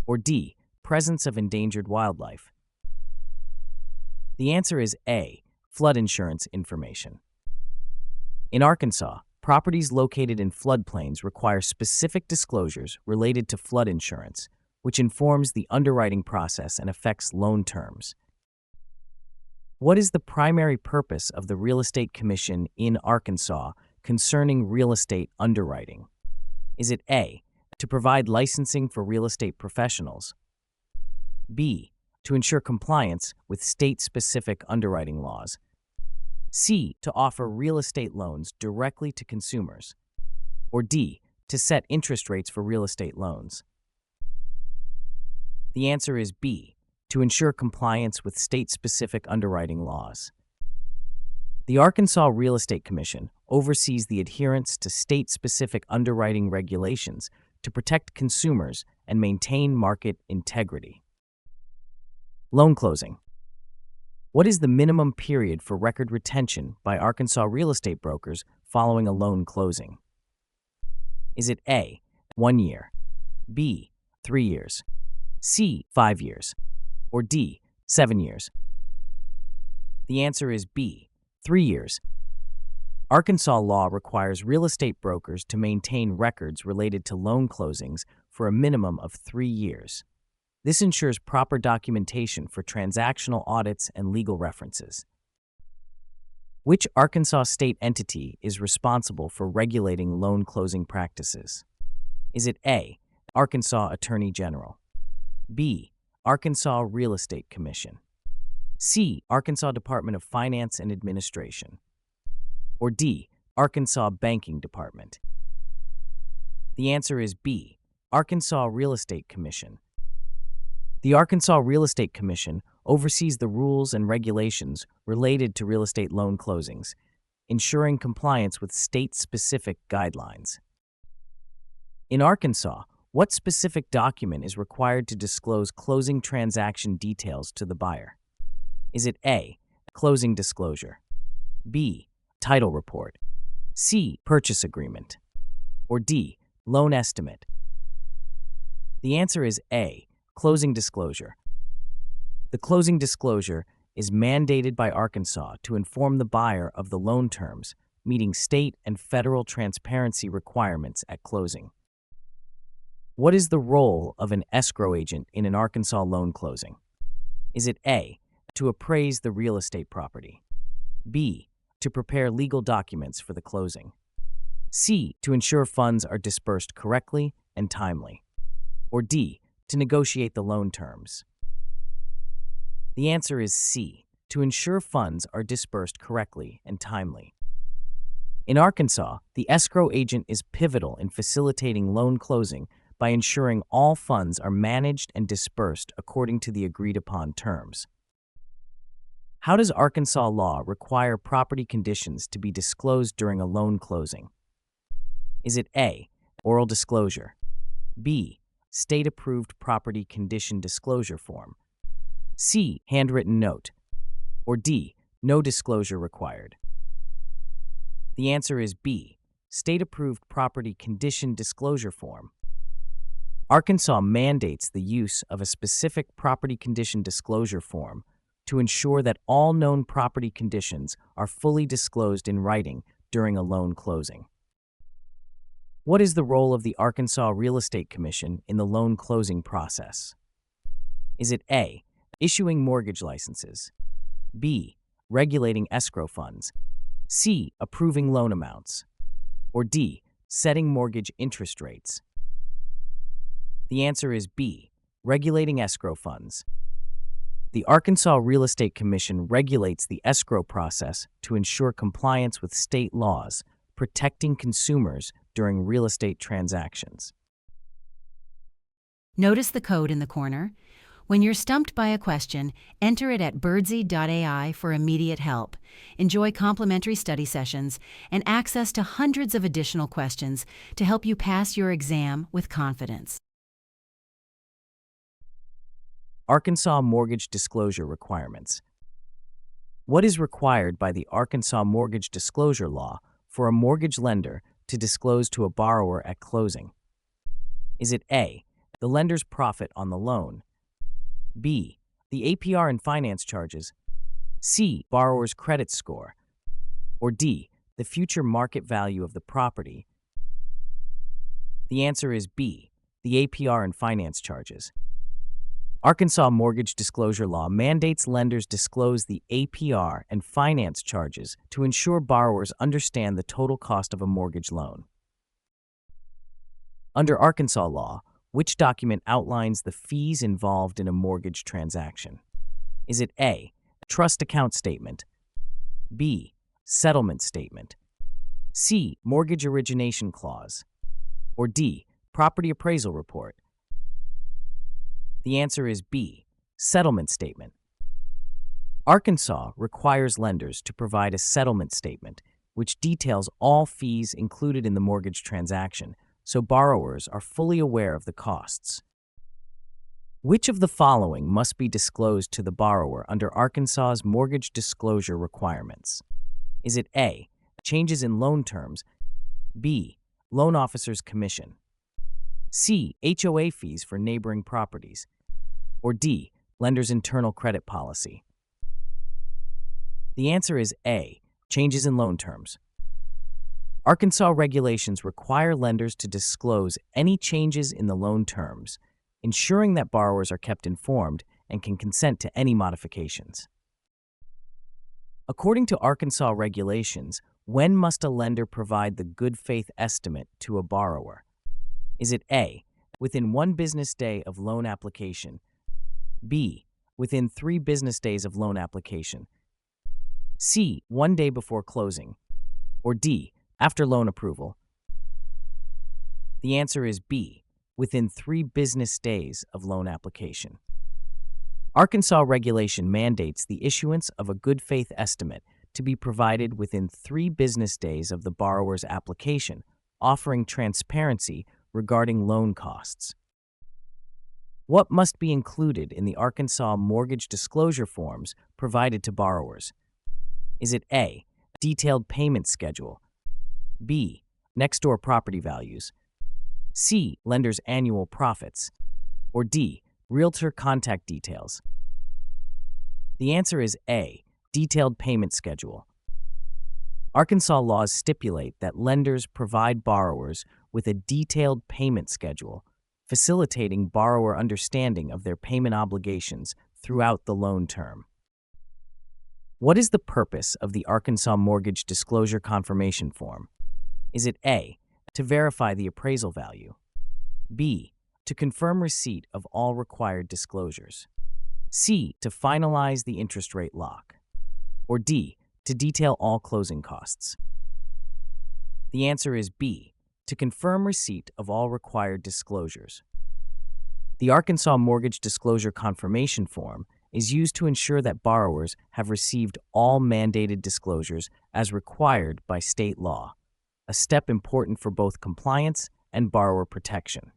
or D, presence of endangered wildlife? The answer is A, flood insurance information. In Arkansas, properties located in floodplains require specific disclosures related to flood insurance, which informs the underwriting process and affects loan terms. What is the primary purpose of the Real Estate Commission in Arkansas concerning real estate underwriting? Is it A, to provide licensing for real estate professionals, B, to ensure compliance with state-specific underwriting laws, C, to offer real estate loans directly to consumers, or D, to set interest rates for real estate loans? The answer is B, to ensure compliance with state-specific underwriting laws. The Arkansas Real Estate Commission oversees the adherence to state-specific underwriting regulations to protect consumers and maintain market integrity. Loan closing. What is the minimum period for record retention by Arkansas real estate brokers following a loan closing? Is it A, 1 year, B, 3 years, C, 5 years, or D, 7 years? The answer is B, 3 years. Arkansas law requires real estate brokers to maintain records related to loan closings for a minimum of 3 years. This ensures proper documentation for transactional audits and legal references. Which Arkansas state entity is responsible for regulating loan closing practices? Is it A, Arkansas Attorney General, B, Arkansas Real Estate Commission, C, Arkansas Department of Finance and Administration, or D, Arkansas Banking Department? The answer is B, Arkansas Real Estate Commission. The Arkansas Real Estate Commission oversees the rules and regulations related to real estate loan closings, ensuring compliance with state-specific guidelines. In Arkansas, what specific document is required to disclose closing transaction details to the buyer? Is it A, closing disclosure, B, title report, C, purchase agreement, or D, loan estimate? The answer is A, closing disclosure. The closing disclosure is mandated by Arkansas to inform the buyer of the loan terms, meeting state and federal transparency requirements at closing. What is the role of an escrow agent in an Arkansas loan closing? Is it A, to appraise the real estate property, B, to prepare legal documents for the closing, C, to ensure funds are disbursed correctly and timely, or D, to negotiate the loan terms? The answer is C, to ensure funds are disbursed correctly and timely. In Arkansas, the escrow agent is pivotal in facilitating loan closing by ensuring all funds are managed and disbursed according to the agreed-upon terms. How does Arkansas law require property conditions to be disclosed during a loan closing? Is it A, oral disclosure, B, state-approved property condition disclosure form, C, handwritten note, or D, no disclosure required? The answer is B, state-approved property condition disclosure form. Arkansas mandates the use of a specific property condition disclosure form to ensure that all known property conditions are fully disclosed in writing during a loan closing. What is the role of the Arkansas Real Estate Commission in the loan closing process? Is it A, issuing mortgage licenses, B, regulating escrow funds, C, approving loan amounts, or D, setting mortgage interest rates? The answer is B, regulating escrow funds. The Arkansas Real Estate Commission regulates the escrow process to ensure compliance with state laws, protecting consumers during real estate transactions. Notice the code in the corner? When you're stumped by a question, enter it at birdsey.ai for immediate help. Enjoy complimentary study sessions and access to hundreds of additional questions to help you pass your exam with confidence. Arkansas Mortgage Disclosure Requirements. What is required by the Arkansas Mortgage Disclosure Law for a mortgage lender to disclose to a borrower at closing? Is it A, the lender's profit on the loan, B, the APR and finance charges, C, borrower's credit score, or D, the future market value of the property? The answer is B, the APR and finance charges. Arkansas Mortgage Disclosure Law mandates lenders disclose the APR and finance charges to ensure borrowers understand the total cost of a mortgage loan. Under Arkansas law, which document outlines the fees involved in a mortgage transaction? Is it A, trust account statement, B, settlement statement, C. Mortgage origination clause. Or D. Property appraisal report? The answer is B. Settlement statement. Arkansas requires lenders to provide a settlement statement which details all fees included in the mortgage transaction, so borrowers are fully aware of the costs. Which of the following must be disclosed to the borrower under Arkansas's mortgage disclosure requirements? Is it A. Changes in loan terms, B. Loan officer's commission, C. HOA fees for neighboring properties, or D. Lender's internal credit policy? The answer is A. Changes in loan terms. Arkansas regulations require lenders to disclose any changes in the loan terms, ensuring that borrowers are kept informed and can consent to any modifications. According to Arkansas regulations, when must a lender provide the good faith estimate to a borrower? Is it A. Within 1 business day of loan application, B. Within 3 business days of loan application, C. 1 day before closing, or D. After loan approval? The answer is B. Within 3 business days of loan application. Arkansas regulation mandates the issuance of a good faith estimate to be provided within 3 business days of the borrower's application, offering transparency regarding loan costs. What must be included in the Arkansas mortgage disclosure forms provided to borrowers? Is it A. Detailed payment schedule, B. Next door property values, C. Lender's annual profits, or D. Realtor contact details? The answer is A. Detailed payment schedule. Arkansas laws stipulate that lenders provide borrowers with a detailed payment schedule, facilitating borrower understanding of their payment obligations throughout the loan term. What is the purpose of the Arkansas Mortgage Disclosure Confirmation Form? Is it A. To verify the appraisal value, B. To confirm receipt of all required disclosures, C. To finalize the interest rate lock, or D. To detail all closing costs? The answer is B. To confirm receipt of all required disclosures. The Arkansas Mortgage Disclosure Confirmation Form is used to ensure that borrowers have received all mandated disclosures as required by state law, a step important for both compliance and borrower protection.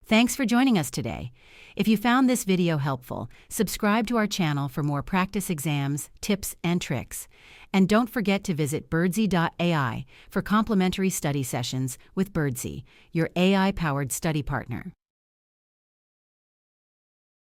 Thanks for joining us today. If you found this video helpful, subscribe to our channel for more practice exams, tips, and tricks. And don't forget to visit birdsey.ai for complimentary study sessions with Birdsey, your AI-powered study partner.